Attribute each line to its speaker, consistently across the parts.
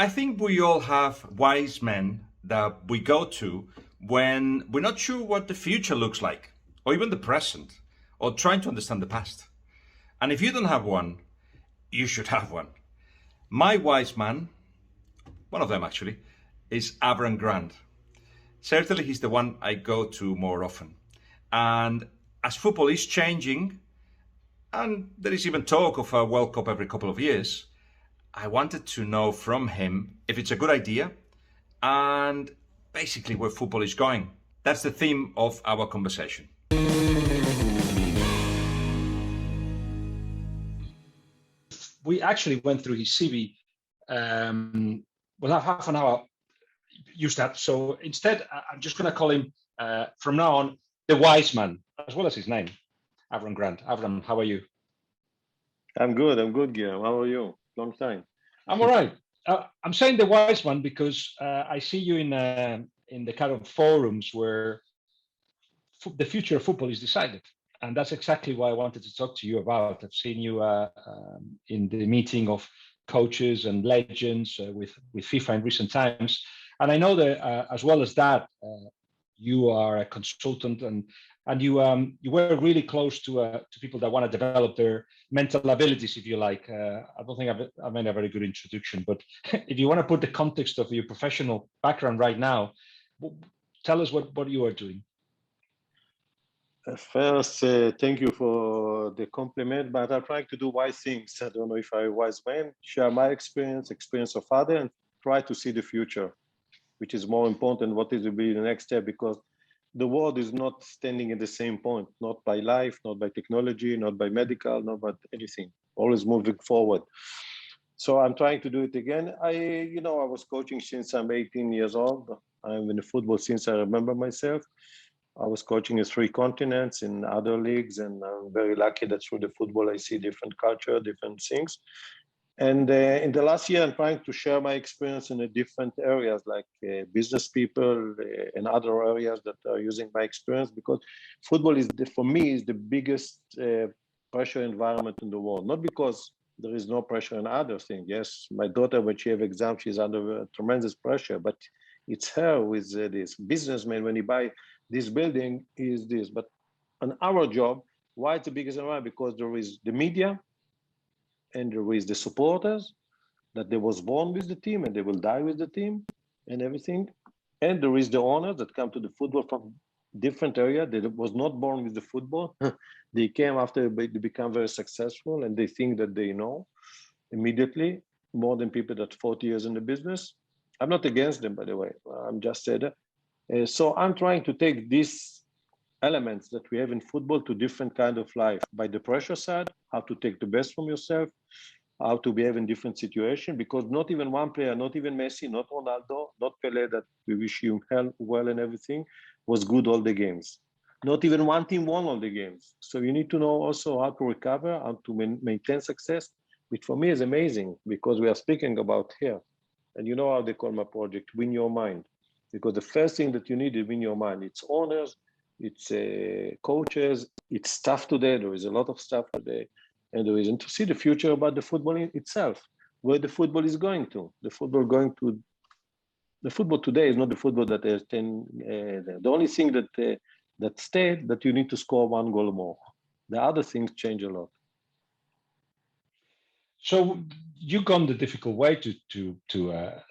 Speaker 1: I think we all have wise men that we go to when we're not sure what the future looks like, or even the present, or trying to understand the past. And if you don't have one, you should have one. My wise man, one of them actually, is Avram Grant. Certainly, he's the one I go to more often. And as football is changing, and there is even talk of a World Cup every couple of years, I wanted to know from him if it's a good idea and basically where football is going. That's the theme of our conversation.
Speaker 2: We actually went through his CV. We'll have half an hour use that. So instead, I'm just going to call him from now on the wise man, as well as his name, Avram Grant. Avram, how are you?
Speaker 3: I'm good. I'm good, Guillem. How are you? Long time.
Speaker 2: I'm all right. I'm saying the wise one because I see you in the kind of forums where the future of football is decided, and that's exactly why I wanted to talk to you about. I've seen you in the meeting of coaches and legends with FIFA in recent times, and I know that as well as that, you are a consultant and you were really close to people that want to develop their mental abilities, if you like. I don't think I've made a very good introduction, but if you want to put the context of your professional background right now, tell us what you are doing.
Speaker 3: First, thank you for the compliment, but I'm trying to do wise things. I don't know if I'm a wise man. Share my experience of other, and try to see the future, which is more important. What is to be the next step? Because the world is not standing at the same point, not by life, not by technology, not by medical, not by anything. Always moving forward. So I'm trying to do it again. I was coaching since I'm 18 years old. I'm in the football since I remember myself. I was coaching in 3 continents in other leagues, and I'm very lucky that through the football I see different culture, different things. And in the last year, I'm trying to share my experience in the different areas, like business people and other areas that are using my experience, because football for me, is the biggest pressure environment in the world. Not because there is no pressure in other things. Yes, my daughter, when she have exams, she's under tremendous pressure, but it's her with this businessman when he buy this building is this. But on our job, why it's the biggest environment? Because there is the media and there is the supporters that they was born with the team and they will die with the team and everything. And there is the owners that come to the football from different area. They was not born with the football. They came after they become very successful and they think that they know immediately more than people that 40 years in the business. I'm not against them, by the way. I'm just said that. So I'm trying to take these elements that we have in football to different kind of life. By the pressure side, how to take the best from yourself, how to behave in different situations, because not even one player, not even Messi, not Ronaldo, not Pele, that we wish him well and everything, was good all the games. Not even one team won all the games. So you need to know also how to recover, how to maintain success, which for me is amazing because we are speaking about here. And you know how they call my project, Win Your Mind. Because the first thing that you need is win your mind. It's owners, it's coaches, it's staff today. There is a lot of staff today. And the reason to see the future about the football itself, where the football is going to. The football today is not the football that has 10. The only thing that stayed, that you need to score 1 goal more. The other things change a lot.
Speaker 2: So you've gone the difficult way to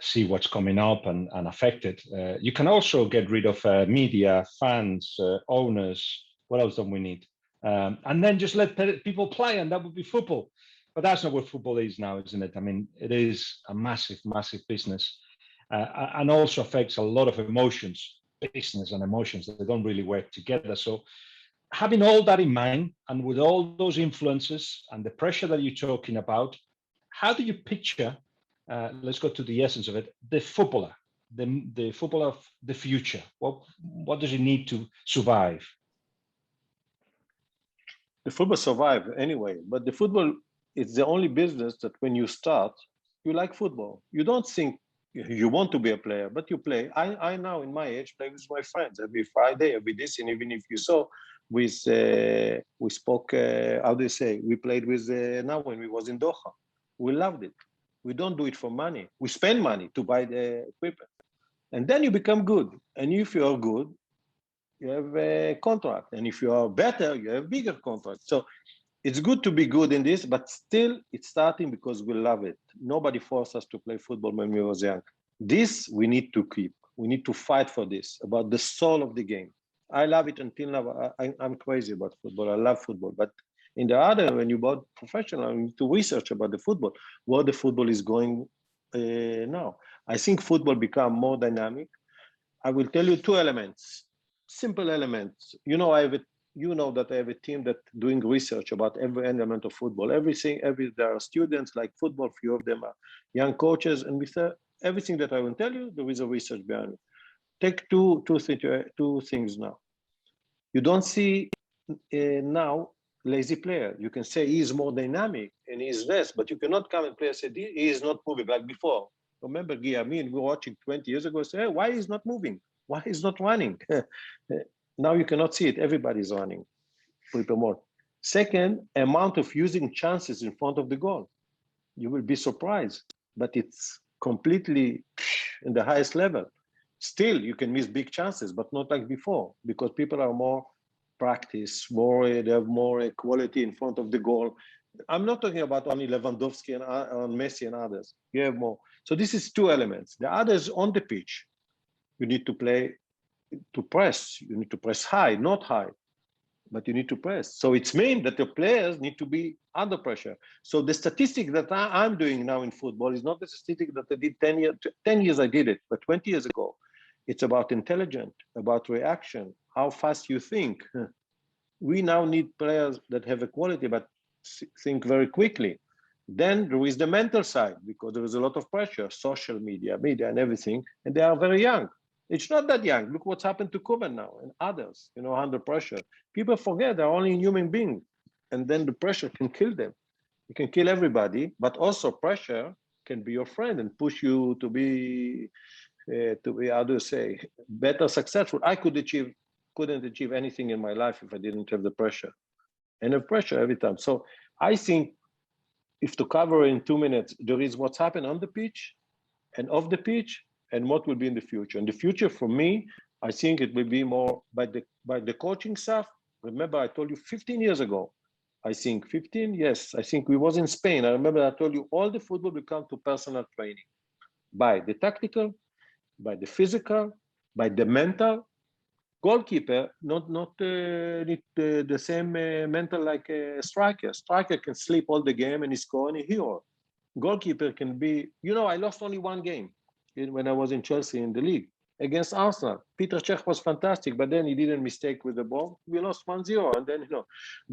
Speaker 2: see what's coming up and affect it. You can also get rid of media, fans, owners. What else don't we need? And then just let people play, and that would be football. But that's not what football is now, isn't it? I mean, it is a massive, massive business, and also affects a lot of emotions, business and emotions that they don't really work together. So having all that in mind, and with all those influences and the pressure that you're talking about, how do you picture, let's go to the essence of it, the footballer, the footballer of the future? What does he need to survive?
Speaker 3: The football survive anyway, but the football is the only business that when you start, you like football. You don't think you want to be a player, but you play. I now in my age play with my friends every Friday, every this, and even if you saw, we spoke. How do you say? We played with now when we was in Doha. We loved it. We don't do it for money. We spend money to buy the equipment. And then you become good. And if you are good, you have a contract. And if you are better, you have bigger contract. So it's good to be good in this, but still it's starting because we love it. Nobody forced us to play football when we was young. This we need to keep. We need to fight for this, about the soul of the game. I love it until now. I'm crazy about football. I love football. But in the other, when you bought professional, you need to research about the football, where the football is going now. I think football become more dynamic. I will tell you two elements, simple elements. You know that I have a team that doing research about every element of football. There are students like football, few of them are young coaches, and with everything that I will tell you, there is a research behind it. Take two things now. You don't see now lazy player. You can say he is more dynamic and he is less, but you cannot come and play and say he is not moving like before. Remember, Guillem, we were watching 20 years ago, say, hey, why is not moving? Why is not running? Now you cannot see it. Everybody's running. More. Second, amount of using chances in front of the goal. You will be surprised, but it's completely in the highest level. Still, you can miss big chances, but not like before, because people are more practice, they have more quality in front of the goal. I'm not talking about only Lewandowski and Messi and others. You have more. So this is two elements. The others on the pitch, you need to play to press. You need to press high, not high, but you need to press. So it's mean that the players need to be under pressure. So the statistic that I'm doing now in football is not the statistic that I did 10 years. 10 years I did it, but 20 years ago. It's about intelligence, about reaction, how fast you think. We now need players that have a quality, but think very quickly. Then there is the mental side, because there is a lot of pressure, social media, and everything, and they are very young. It's not that young. Look what's happened to Kuban now and others, under pressure. People forget they're only human beings, and then the pressure can kill them. It can kill everybody, but also pressure can be your friend and push you to be how do you say, better, successful. I couldn't achieve anything in my life if I didn't have the pressure. And have pressure every time. So I think if to cover in 2 minutes, there is what's happened on the pitch and off the pitch and what will be in the future. In the future, for me, I think it will be more by the coaching staff. Remember, I told you 15 years ago, I think 15, yes, I think we was in Spain. I remember I told you all the football will come to personal training, by the tactical, by the physical, by the mental. Goalkeeper not need the same mental like a striker. Striker can sleep all the game and score a hero. Goalkeeper can be, I lost only one game when I was in Chelsea in the league against Arsenal. Peter Cech was fantastic, but then he didn't mistake with the ball. We lost 1-0. And then,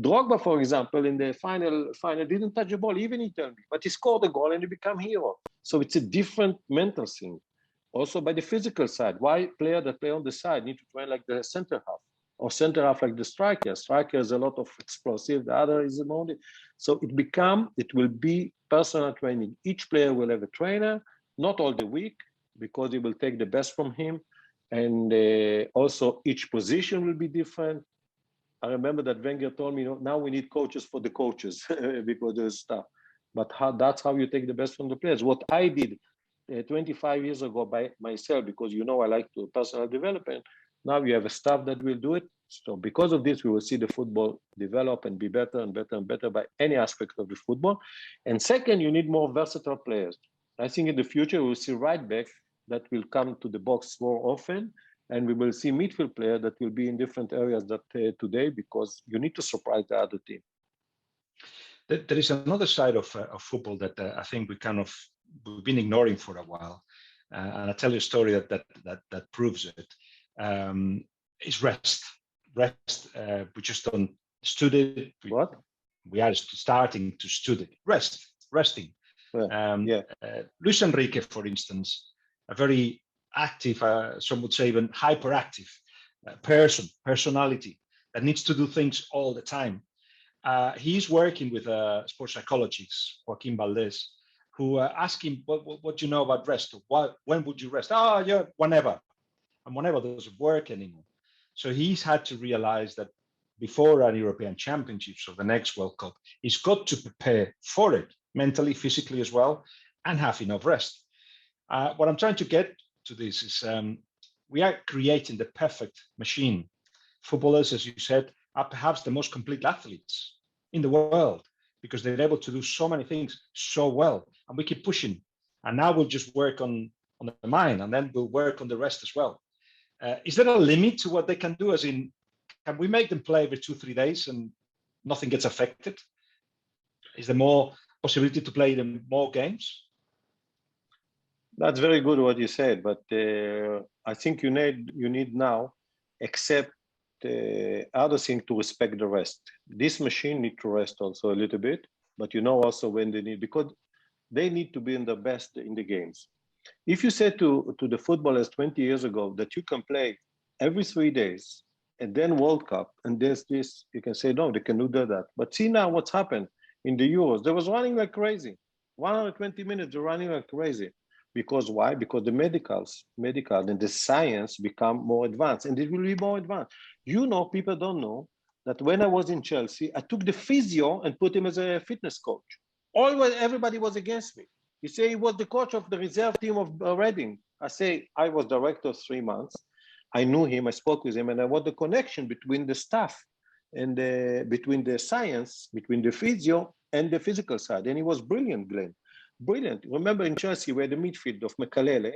Speaker 3: Drogba, for example, in the final didn't touch the ball, even he told me, but he scored a goal and he became hero. So it's a different mental thing. Also by the physical side, why players that play on the side need to train like the center half, or center half like the striker. Striker is a lot of explosive, the other is more. So it will be personal training. Each player will have a trainer, not all the week, because he will take the best from him. And also each position will be different. I remember that Wenger told me, now we need coaches for the coaches because there's stuff. But that's how you take the best from the players. What I did 25 years ago by myself, because I like to personal development. Now you have a staff that will do it. So because of this, we will see the football develop and be better and better and better by any aspect of the football. And second, you need more versatile players. I think in the future, we'll see right back that will come to the box more often. And we will see midfield players that will be in different areas that today, because you need to surprise the other team.
Speaker 2: There is another side of football that I think we've been ignoring for a while, and I'll tell you a story that proves it. Is rest. We just don't study it.
Speaker 3: What?
Speaker 2: We are starting to study resting. Luis Enrique, for instance, a very active, some would say even hyperactive personality that needs to do things all the time. He's working with a sports psychologist, Joaquin Valdez, who asked him, what do you know about rest? When would you rest? Yeah, whenever. And whenever doesn't work anymore. So he's had to realize that before an European Championships or the next World Cup, he's got to prepare for it, mentally, physically as well. and have enough rest. What I'm trying to get to this is we are creating the perfect machine. Footballers, as you said, are perhaps the most complete athletes in the world because they're able to do so many things so well, and we keep pushing. And now we'll just work on the mind, and then we'll work on the rest as well. Is there a limit to what they can do? As in, can we make them play every 2-3 days and nothing gets affected? Is there more possibility to play them more games?
Speaker 3: That's very good what you said, but I think you need now accept other thing to respect the rest. This machine need to rest also a little bit, but you know also when they need, because they need to be in the best in the games. If you said to the footballers 20 years ago that you can play every 3 days and then World Cup and there's this, you can say no, they can do that. But see now what's happened in the Euros. They was running like crazy. 120 minutes, they're running like crazy. Because why? Because the medical and the science become more advanced, and it will be more advanced. You know, people don't know that when I was in Chelsea, I took the physio and put him as a fitness coach. Everybody was against me. You say he was the coach of the reserve team of Reading. I say I was director 3 months. I knew him, I spoke with him, and I want the connection between the staff and between the science, between the physio and the physical side. And he was brilliant, Glenn. Brilliant. Remember in Chelsea, we had the midfield of Makalele,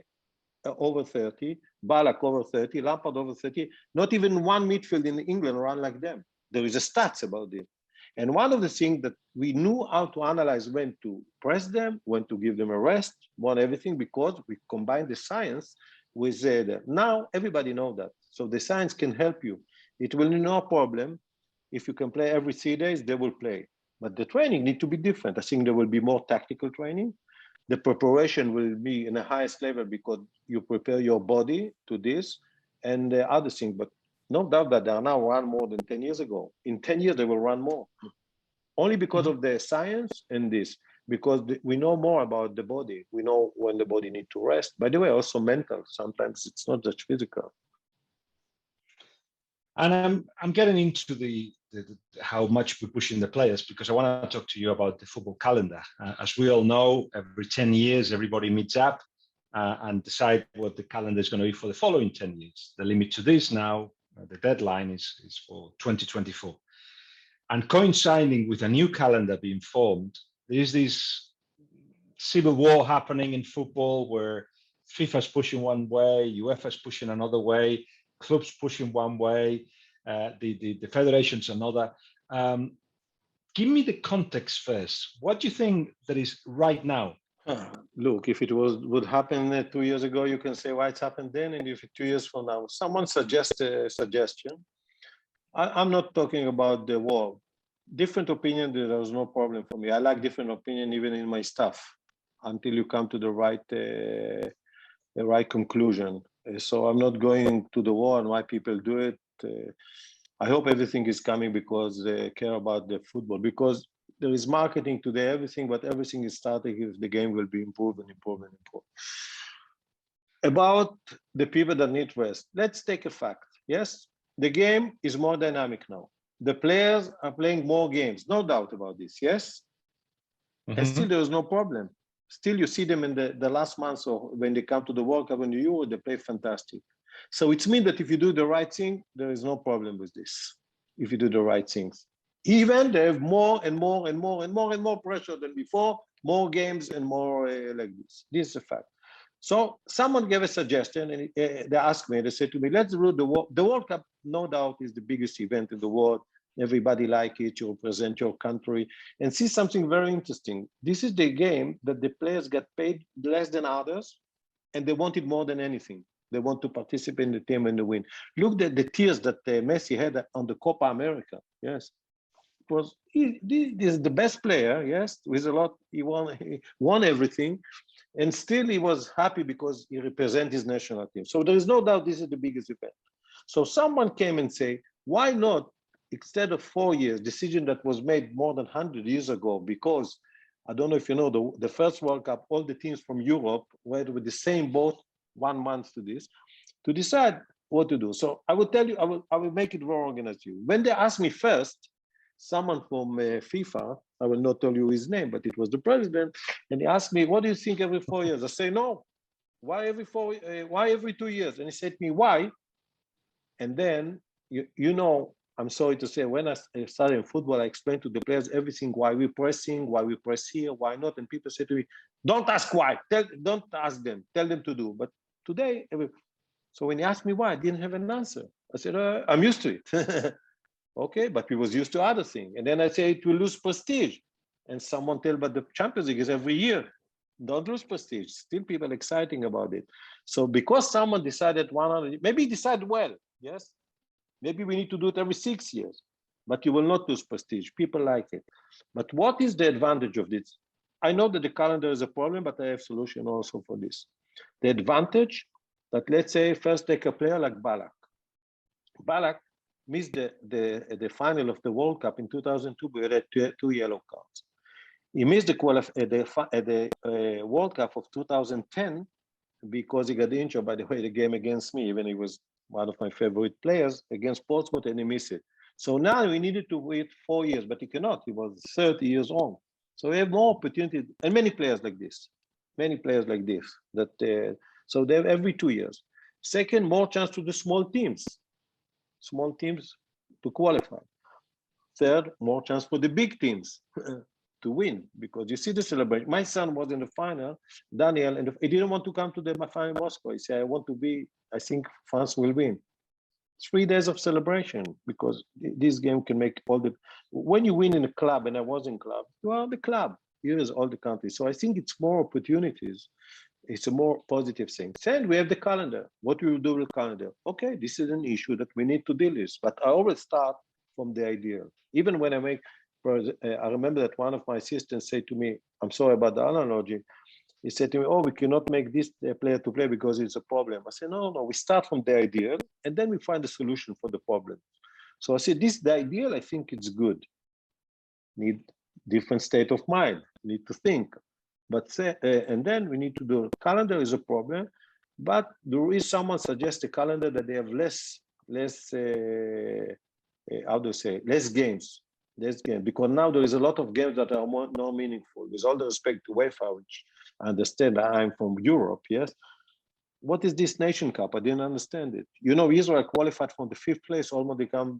Speaker 3: over 30, Balague over 30, Lampard over 30. Not even one midfield in England ran like them. There is a stats about it. And one of the things that we knew how to analyze when to press them, when to give them a rest, when everything, because we combined the science with now everybody knows that. So the science can help you. It will be no problem. If you can play every 3 days, they will play. But the training need to be different. I think there will be more tactical training. The preparation will be in the highest level because you prepare your body to this and the other thing. But no doubt that they are now run more than 10 years ago. In 10 years, they will run more. Only because of the science and this, because we know more about the body. We know when the body needs to rest. By the way, also mental. Sometimes it's not just physical.
Speaker 2: And I'm getting into the how much we're pushing the players because I want to talk to you about the football calendar. As we all know, every 10 years, everybody meets up and decide what the calendar is going to be for the following 10 years. The limit to this now, the deadline is for 2024. And coinciding with a new calendar being formed, there is this civil war happening in football where FIFA's pushing one way, UEFA's pushing another way, clubs pushing one way, the federations another. Give me the context first. What do you think that is right now?
Speaker 3: Look, if it would happen 2 years ago, you can say why it's happened then, and if 2 years from now, someone suggests a suggestion. I'm not talking about the war. Different opinion, there was no problem for me. I like different opinion even in my staff until you come to the right conclusion. So I'm not going to the war and why people do it. I hope everything is coming because they care about the football, because there is marketing today, everything, but everything is starting if the game will be improved and improved and improved. About the people that need rest, let's take a fact. Yes, the game is more dynamic now. The players are playing more games, no doubt about this, yes? And still there is no problem. Still you see them in the last months or when they come to the World Cup and the Euro, they play fantastic. So it means that if you do the right thing, there is no problem with this, if you do the right things. Even they have more and more and more and more and more pressure than before, more games and more like this. This is a fact. So someone gave a suggestion and they asked me, they said to me, let's do the World Cup, no doubt is the biggest event in the world. Everybody like it, you represent your country. And see something very interesting. This is the game that the players get paid less than others and they want it more than anything. They want to participate in the team and the win. Look at the tears that Messi had on the Copa America, yes. He is the best player, yes, with a lot, he won everything. And still he was happy because he represents his national team. So there is no doubt this is the biggest event. So someone came and say, why not, instead of 4 years, decision that was made more than 100 years ago, because I don't know if you know, the first World Cup, all the teams from Europe were with the same boat 1 month to this, to decide what to do. So I will tell you, I will make it very organized to you. When they asked me first, someone from FIFA, I will not tell you his name, but it was the president, and he asked me, what do you think every 4 years? I say, no, why every 2 years? And he said to me, why? And then, you know, I'm sorry to say, when I started in football, I explained to the players everything, why we pressing, why we press here, why not. And people say to me, don't ask why, don't ask them, tell them to do. But today, so when he asked me why, I didn't have an answer. I said, I'm used to it. Okay, but we was used to other things. And then I say it will lose prestige. And someone tell, but the Champions League is every year. Don't lose prestige. Still people exciting about it. So because someone decided 100, maybe he decided well, yes? Maybe we need to do it every 6 years, but you will not lose prestige. People like it. But what is the advantage of this? I know that the calendar is a problem, but I have solution also for this. The advantage that, let's say, first take a player like Balague. Balague missed the final of the World Cup in 2002 with two yellow cards. He missed the World Cup of 2010 because he got injured, by the way, the game against me, even he was one of my favorite players against Portsmouth, and he missed it. So now we needed to wait 4 years, but he cannot. He was 30 years old. So we have more opportunity, and many players like this, that so they have every 2 years. Second, more chance to the small teams to qualify. Third, more chance for the big teams to win, because you see the celebration. My son was in the final, Daniel, and he didn't want to come to the final in Moscow. He said, I think France will win. 3 days of celebration, because this game can make all the, when you win in a club, and I was in club, you are the club, here is all the countries. So I think it's more opportunities. It's a more positive thing. Then we have the calendar. What we will do with the calendar? Okay, this is an issue that we need to deal with, but I always start from the idea. Even when I remember that one of my assistants said to me, I'm sorry about the analogy, he said to me, oh, we cannot make this player to play because it's a problem. I said, no, we start from the ideal, and then we find a solution for the problem. So I said, the ideal, I think it's good. Need different state of mind, need to think. But and then we need to do, calendar is a problem, but there is someone suggests a calendar that they have less games. Because now there is a lot of games that are more meaningful. With all the respect to UEFA, which I understand, I'm from Europe, yes. What is this Nation Cup? I didn't understand it. You know, Israel qualified from the 5th place, almost become,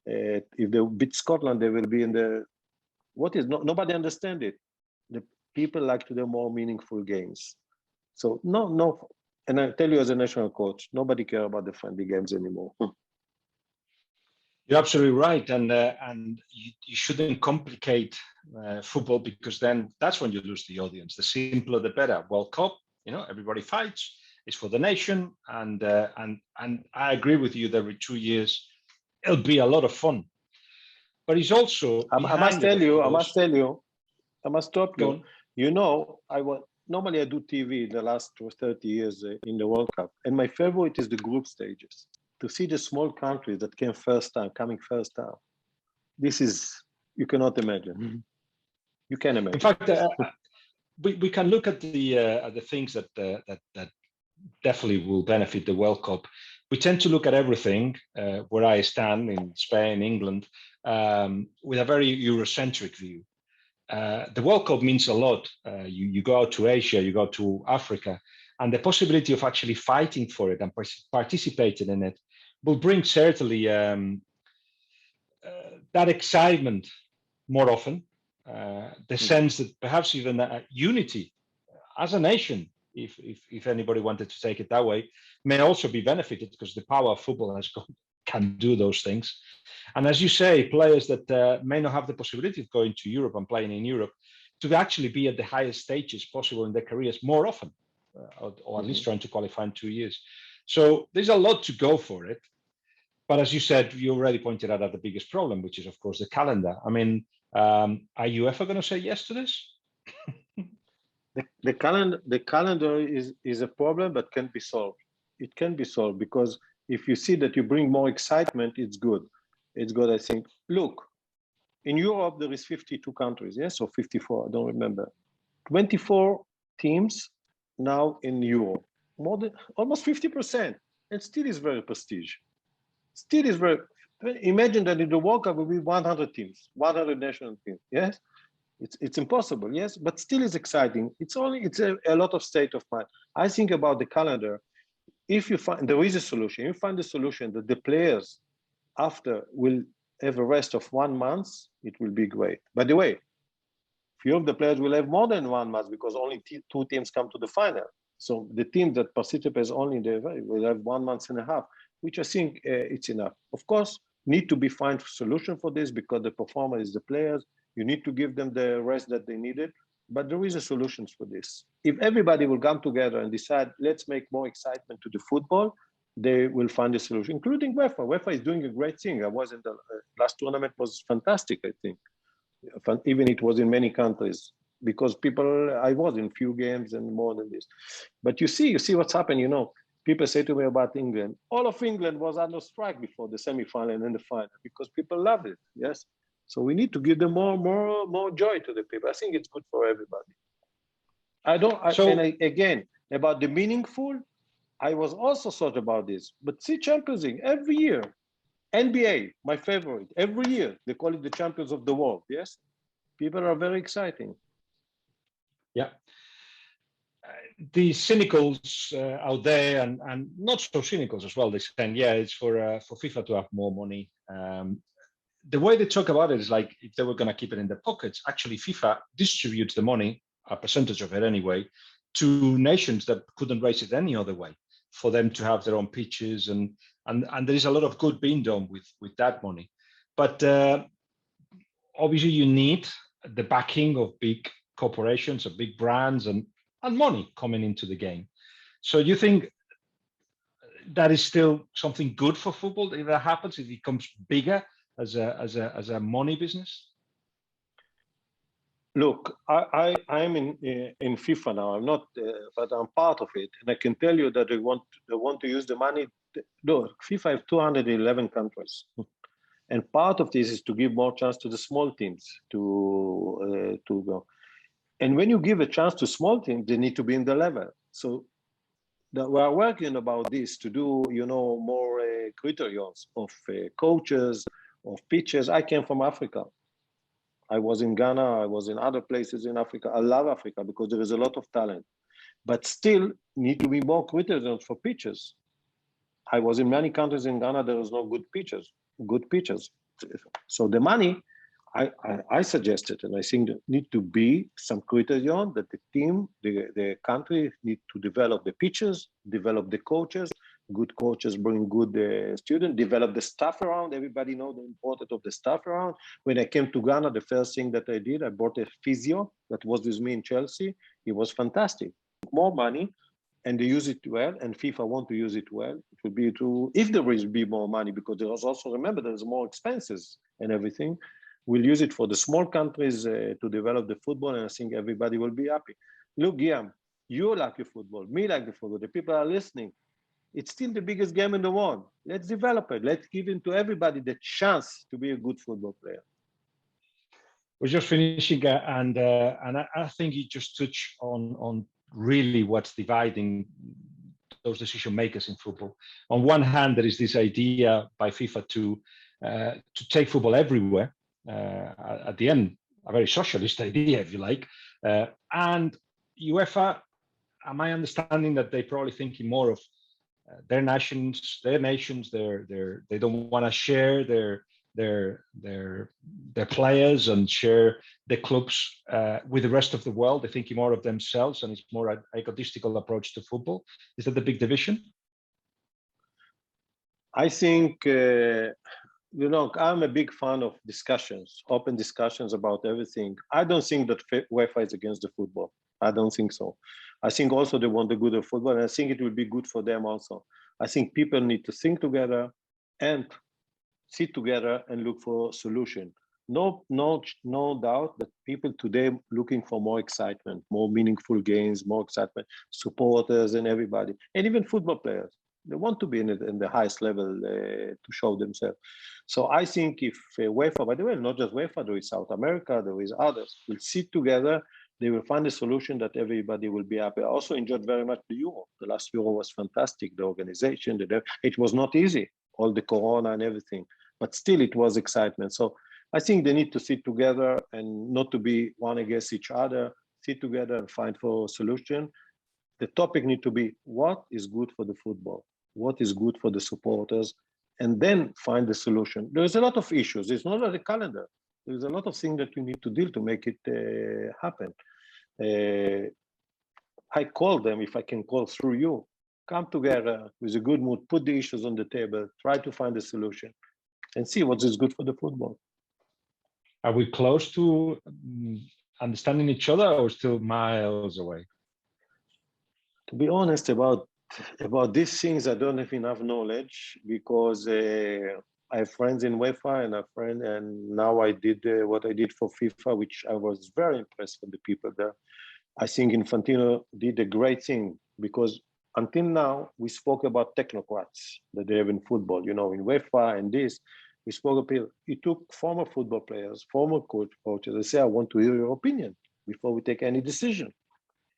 Speaker 3: if they beat Scotland, they will be in the, nobody understand it. The people like to do more meaningful games. So no, and I tell you as a national coach, nobody care about the friendly games anymore.
Speaker 2: You're absolutely right, and you shouldn't complicate football, because then that's when you lose the audience. The simpler, the better. World Cup, you know, everybody fights. It's for the nation, and I agree with you that every 2 years it'll be a lot of fun. But it's also
Speaker 3: I must stop you. You know, normally I do TV the last 30 years in the World Cup, and my favorite is the group stages. To see the small countries that came coming first time. This is, you cannot imagine. You can imagine.
Speaker 2: In fact, we can look at the things that definitely will benefit the World Cup. We tend to look at everything, where I stand in Spain, England, with a very Eurocentric view. The World Cup means a lot. You go out to Asia, you go to Africa, and the possibility of actually fighting for it and participating in it will bring certainly that excitement more often, the sense that perhaps even unity as a nation, if anybody wanted to take it that way, may also be benefited, because the power of football can do those things. And as you say, players that may not have the possibility of going to Europe and playing in Europe, to actually be at the highest stages possible in their careers more often, or at least trying to qualify in 2 years. So there's a lot to go for it. But as you said, you already pointed out the biggest problem, which is, of course, the calendar. I mean, are you ever going to say yes to this?
Speaker 3: The calendar is a problem, but can be solved. It can be solved, because if you see that you bring more excitement, it's good. It's good, I think. Look, in Europe, there is 52 countries, yes, or 54, I don't remember. 24 teams now in Europe, more than almost 50%, and still is very prestige. Still is very, Imagine that in the World Cup will be 100 teams, 100 national teams. Yes, it's impossible. Yes, but still it's exciting. It's a lot of state of mind. I think about the calendar. If you find there is a solution, you find a solution that the players after will have a rest of 1 month, it will be great. By the way, few of the players will have more than 1 month because only two teams come to the final. So the team that participates only in the event will have 1 month and a half, which I think it's enough. Of course, need to be find solution for this because the performer is the players. You need to give them the rest that they needed, but there is a solution for this. If everybody will come together and decide, let's make more excitement to the football, they will find a solution, including UEFA. UEFA is doing a great thing. I was in the last tournament was fantastic, I think. Even it was in many countries because I was in few games and more than this. But you see what's happened, people say to me about England, all of England was under strike before the semi-final and the final because people love it, yes? So we need to give them more joy to the people. I think it's good for everybody. Again, about the meaningful, I was also thought about this, but see Champions League every year, NBA, my favorite, every year, they call it the champions of the world, yes? People are very exciting.
Speaker 2: Yeah. The cynicals out there, and not so cynicals as well, they say, yeah, it's for FIFA to have more money. The way they talk about it is like if they were going to keep it in their pockets, actually FIFA distributes the money, a percentage of it anyway, to nations that couldn't raise it any other way for them to have their own pitches. And there is a lot of good being done with that money. But obviously you need the backing of big corporations, of big brands and money coming into the game. So you think that is still something good for football if that happens, if it becomes bigger as a money business?
Speaker 3: Look, I'm in FIFA now. I'm not, but I'm part of it, and I can tell you that they want to use the money. Look, FIFA have 211 countries, and part of this is to give more chance to the small teams to go. And when you give a chance to small teams, they need to be in the level. So we are working about this to do, more criteria of coaches, of pitches. I came from Africa. I was in Ghana. I was in other places in Africa. I love Africa because there is a lot of talent, but still need to be more criteria for pitches. I was in many countries in Ghana. There is no good pitches. So the money, I suggested, and I think there need to be some criterion that the team, the country need to develop the pitches, develop the coaches. Good coaches bring good students, develop the staff around. Everybody know the importance of the staff around. When I came to Ghana, the first thing that I did, I bought a physio that was with me in Chelsea. It was fantastic. More money, and they use it well, and FIFA want to use it well. It will be if there will be more money, because there is also, remember, there's more expenses and everything. We'll use it for the small countries to develop the football, and I think everybody will be happy. Look, Guillem, you like the football, me like the football, the people are listening. It's still the biggest game in the world. Let's develop it. Let's give it to everybody the chance to be a good football player.
Speaker 2: We're just finishing, and I think you just touch on really what's dividing those decision makers in football. On one hand, there is this idea by FIFA to take football everywhere. At the end, a very socialist idea, if you like. And UEFA, am I understanding that they're probably thinking more of their nations? They don't want to share their players and share the clubs with the rest of the world. They're thinking more of themselves, and it's more an egotistical approach to football. Is that the big division?
Speaker 3: I think, I'm a big fan of discussions, open discussions about everything. I don't think that UEFA is against the football. I don't think so. I think also they want the good of football, and I think it will be good for them also. I think people need to think together and sit together and look for a solution. No doubt that people today looking for more excitement, more meaningful games, more excitement, supporters and everybody, and even football players. They want to be in the highest level to show themselves. So I think if UEFA, by the way, not just UEFA, there is South America, there is others, will sit together, they will find a solution that everybody will be happy. I also enjoyed very much the Euro. The last Euro was fantastic. The organization, it was not easy, all the Corona and everything. but still it was excitement. So I think they need to sit together and not to be one against each other, sit together and find for a solution. The topic need to be what is good for the football, what is good for the supporters, and then find the solution. There's a lot of issues. It's not like a calendar. There's a lot of things that you need to deal to make it happen. I call them, if I can call through you, come together with a good mood, put the issues on the table, try to find a solution, and see what is good for the football.
Speaker 2: Are we close to understanding each other, or still miles away?
Speaker 3: To be honest about these things, I don't have enough knowledge, because I have friends in UEFA and now I did what I did for FIFA, which I was very impressed with the people there. I think Infantino did a great thing, because until now we spoke about technocrats that they have in football, in UEFA and this. We spoke of people. He took former football players, former coaches. They say, I want to hear your opinion before we take any decision.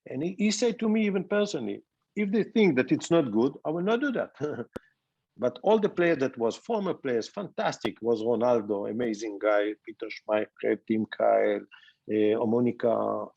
Speaker 3: And he said to me, even personally, if they think that it's not good, I will not do that. But all the players that was former players, fantastic. Was Ronaldo, amazing guy, Peter Schmeichel, Tim Kyle, Omonica,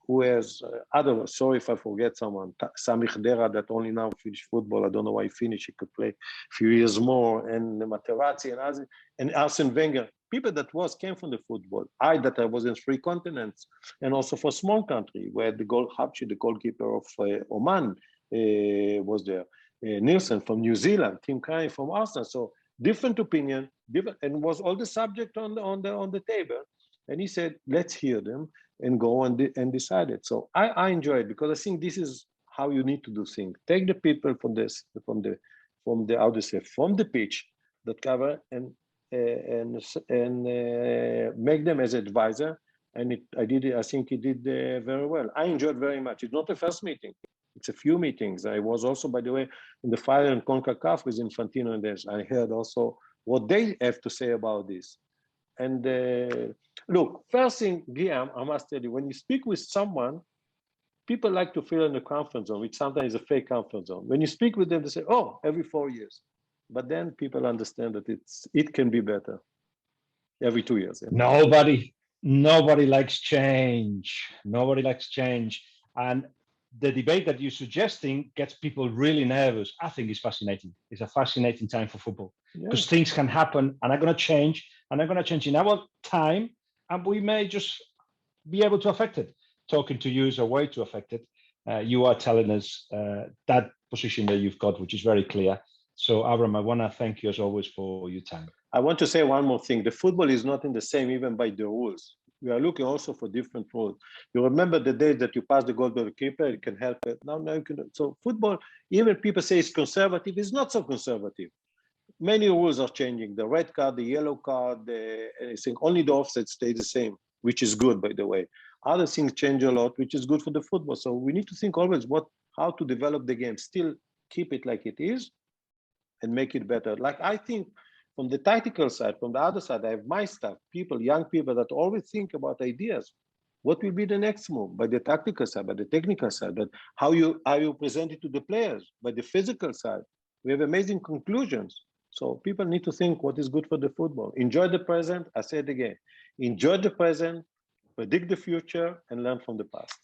Speaker 3: who has other, sorry if I forget someone, Sami Khedira that only now finished football. I don't know why he finished. He could play a few years more. And Materazzi and others, and Arsene Wenger, people that came from the football. I was in 3 continents, and also for small country, where the goalkeeper of Oman was there. Nielsen from New Zealand, Tim Kine from Arsenal. So different opinion, and was all the subject on the table. And he said, let's hear them and go and decide it. So I enjoy it, because I think this is how you need to do things. Take the people from the pitch that cover and make them as advisor. And I think he did very well. I enjoyed very much. It's not the first meeting. It's a few meetings. I was also, by the way, in the final in CONCACAF with Infantino and this. I heard also what they have to say about this. And look, first thing, Guillem, I must tell you, when you speak with someone, people like to feel in the comfort zone, which sometimes is a fake comfort zone. When you speak with them, they say, oh, every 4 years. But then people understand that it can be better every 2 years.
Speaker 2: Yeah. Nobody likes change. Nobody likes change. And the debate that you're suggesting gets people really nervous. I think it's fascinating. It's a fascinating time for football, because things can happen and are going to change, and are going to change in our time, and we may just be able to affect it. Talking to you is a way to affect it. You are telling us that position that you've got, which is very clear. So, Avram, I want to thank you as always for your time.
Speaker 3: I want to say one more thing. The football is not in the same even by the rules. We are looking also for different rules. You remember the days that you pass the goal to the keeper, it can help it. Now you can. So football, even people say it's conservative, it's not so conservative. Many rules are changing. The red card, the yellow card, anything. Only the offside stays the same, which is good, by the way. Other things change a lot, which is good for the football. So we need to think always how to develop the game. Still keep it like it is and make it better. Like I think, from the tactical side, from the other side, I have my staff, young people that always think about ideas. What will be the next move? By the tactical side, by the technical side, but how you present it to the players, by the physical side. We have amazing conclusions. So people need to think what is good for the football. Enjoy the present, I say it again. Enjoy the present, predict the future, and learn from the past.